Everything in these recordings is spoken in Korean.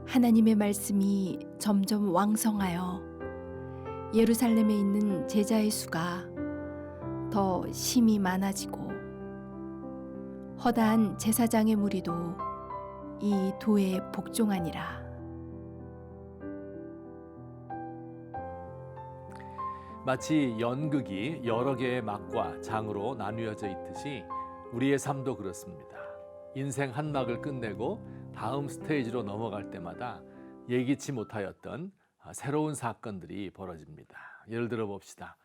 하나님의 말씀이 점점 왕성하여 예루살렘에 있는 제자의 수가 더 심히 많아지고 허다한 제사장의 무리도 이 도에 복종하니라. 마치 연극이 여러 개의 막과 장으로 나뉘어져 있듯이 우리의 삶도 그렇습니다. 인생 한 막을 끝내고 다음 스테이지로 넘어갈 때마다 예기치 못하였던 새로운 사건들이 벌어집니다. 예를 들어 봅시다.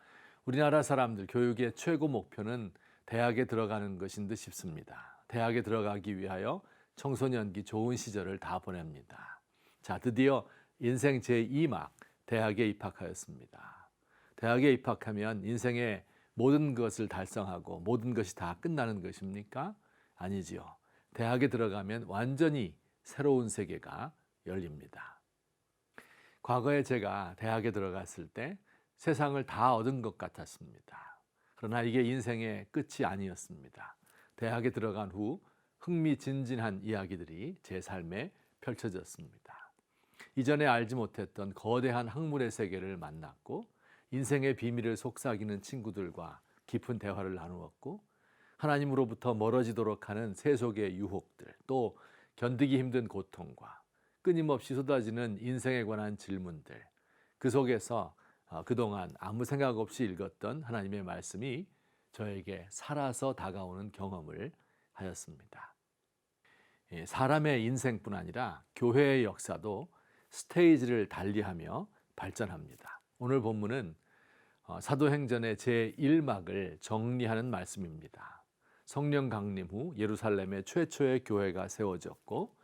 우리나라 사람들 교육의 최고 목표는 대학에 들어가는 것인 듯 싶습니다. 대학에 들어가기 위하여 청소년기 좋은 시절을 다 보냅니다. 자, 드디어 인생 제2막 대학에 입학하였습니다. 대학에 입학하면 인생의 모든 것을 달성하고 모든 것이 다 끝나는 것입니까? 아니지요. 대학에 들어가면 완전히 새로운 세계가 열립니다. 과거에 제가 대학에 들어갔을 때 세상을 다 얻은 것 같았습니다. 그러나 이게 인생의 끝이 아니었습니다. 대학에 들어간 후 흥미진진한 이야기들이 제 삶에 펼쳐졌습니다. 이전에 알지 못했던 거대한 학문의 세계를 만났고 인생의 비밀을 속삭이는 친구들과 깊은 대화를 나누었고 하나님으로부터 멀어지도록 하는 세속의 유혹들, 또 견디기 힘든 고통과 끊임없이 쏟아지는 인생에 관한 질문들, 그 속에서 그동안 아무 생각 없이 읽었던 하나님의 말씀이 저에게 살아서 다가오는 경험을 하였습니다. 사람의 인생뿐 아니라 교회의 역사도 스테이지를 달리하며 발전합니다. 오늘 본문은 사도행전의 제1막을 정리하는 말씀입니다. 성령 강림 후 예루살렘에 최초의 교회가 세워졌고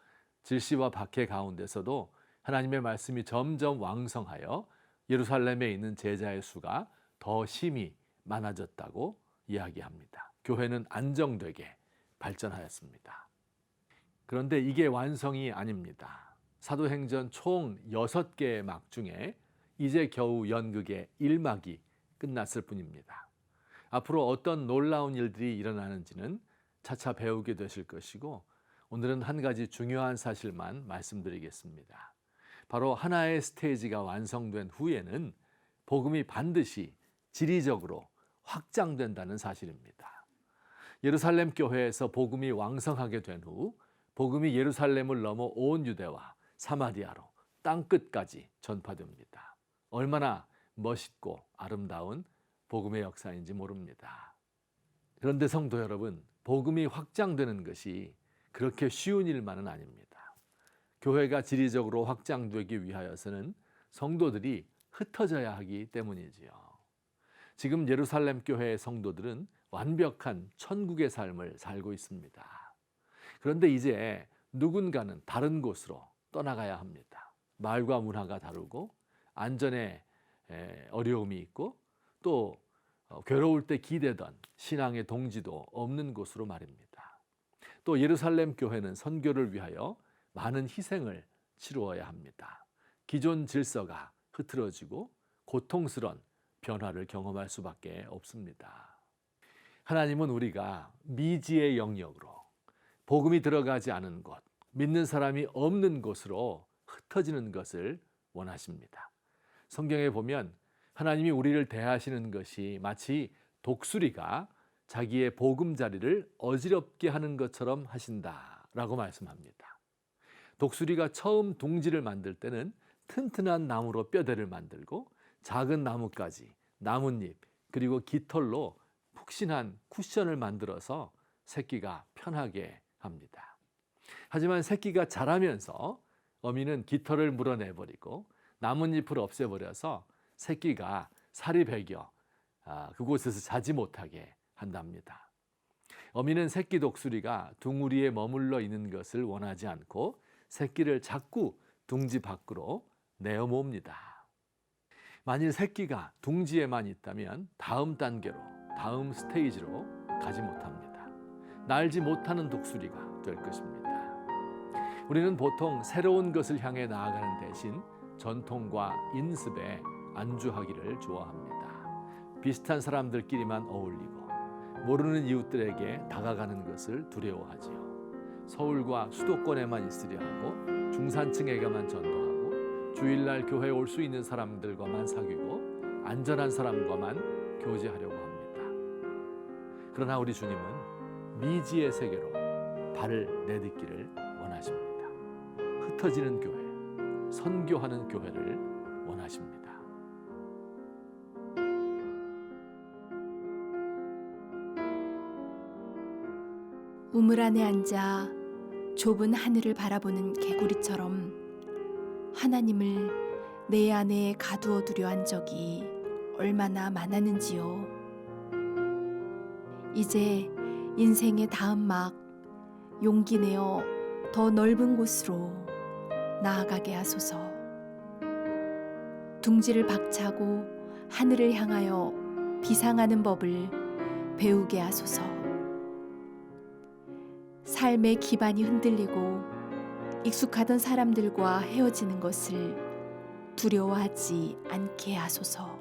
질시와 박해 가운데서도 하나님의 말씀이 점점 왕성하여 예루살렘에 있는 제자의 수가 더 심히 많아졌다고 이야기합니다. 교회는 안정되게 발전하였습니다. 그런데 이게 완성이 아닙니다. 사도행전 총 6개의 막 중에 이제 겨우 연극의 1막이 끝났을 뿐입니다. 앞으로 어떤 놀라운 일들이 일어나는지는 차차 배우게 되실 것이고 오늘은 한 가지 중요한 사실만 말씀드리겠습니다. 바로 하나의 스테이지가 완성된 후에는 복음이 반드시 지리적으로 확장된다는 사실입니다. 예루살렘 교회에서 복음이 왕성하게 된 후 복음이 예루살렘을 넘어 온 유대와 사마리아로 땅끝까지 전파됩니다. 얼마나 멋있고 아름다운 복음의 역사인지 모릅니다. 그런데 성도 여러분, 복음이 확장되는 것이 그렇게 쉬운 일만은 아닙니다. 교회가 지리적으로 확장되기 위하여서는 성도들이 흩어져야 하기 때문이지요. 지금 예루살렘 교회의 성도들은 완벽한 천국의 삶을 살고 있습니다. 그런데 이제 누군가는 다른 곳으로 떠나가야 합니다. 말과 문화가 다르고 안전에 어려움이 있고 또 괴로울 때 기대던 신앙의 동지도 없는 곳으로 말입니다. 또 예루살렘 교회는 선교를 위하여 많은 희생을 치루어야 합니다. 기존 질서가 흐트러지고 고통스러운 변화를 경험할 수밖에 없습니다. 하나님은 우리가 미지의 영역으로 복음이 들어가지 않은 곳, 믿는 사람이 없는 곳으로 흩어지는 것을 원하십니다. 성경에 보면 하나님이 우리를 대하시는 것이 마치 독수리가 자기의 보금자리를 어지럽게 하는 것처럼 하신다라고 말씀합니다. 독수리가 처음 둥지를 만들 때는 튼튼한 나무로 뼈대를 만들고 작은 나뭇가지, 나뭇잎, 그리고 깃털로 푹신한 쿠션을 만들어서 새끼가 편하게 합니다. 하지만 새끼가 자라면서 어미는 깃털을 물어내버리고 나뭇잎을 없애버려서 새끼가 살이 배겨 그곳에서 자지 못하게 한답니다. 어미는 새끼 독수리가 둥우리에 머물러 있는 것을 원하지 않고 새끼를 자꾸 둥지 밖으로 내어 모읍니다. 만일 새끼가 둥지에만 있다면 다음 단계로, 다음 스테이지로 가지 못합니다. 날지 못하는 독수리가 될 것입니다. 우리는 보통 새로운 것을 향해 나아가는 대신 전통과 인습에 안주하기를 좋아합니다. 비슷한 사람들끼리만 어울리고 모르는 이웃들에게 다가가는 것을 두려워하지요. 서울과 수도권에만 있으려 하고 중산층에게만 전도하고 주일날 교회에 올 수 있는 사람들과만 사귀고 안전한 사람과만 교제하려고 합니다. 그러나 우리 주님은 미지의 세계로 발을 내딛기를 원하십니다. 흩어지는 교회, 선교하는 교회를 원하십니다. 우물 안에 앉아 좁은 하늘을 바라보는 개구리처럼 하나님을 내 안에 가두어 두려 한 적이 얼마나 많았는지요. 이제 인생의 다음 막 용기 내어 더 넓은 곳으로 나아가게 하소서. 둥지를 박차고 하늘을 향하여 비상하는 법을 배우게 하소서. 삶의 기반이 흔들리고 익숙하던 사람들과 헤어지는 것을 두려워하지 않게 하소서.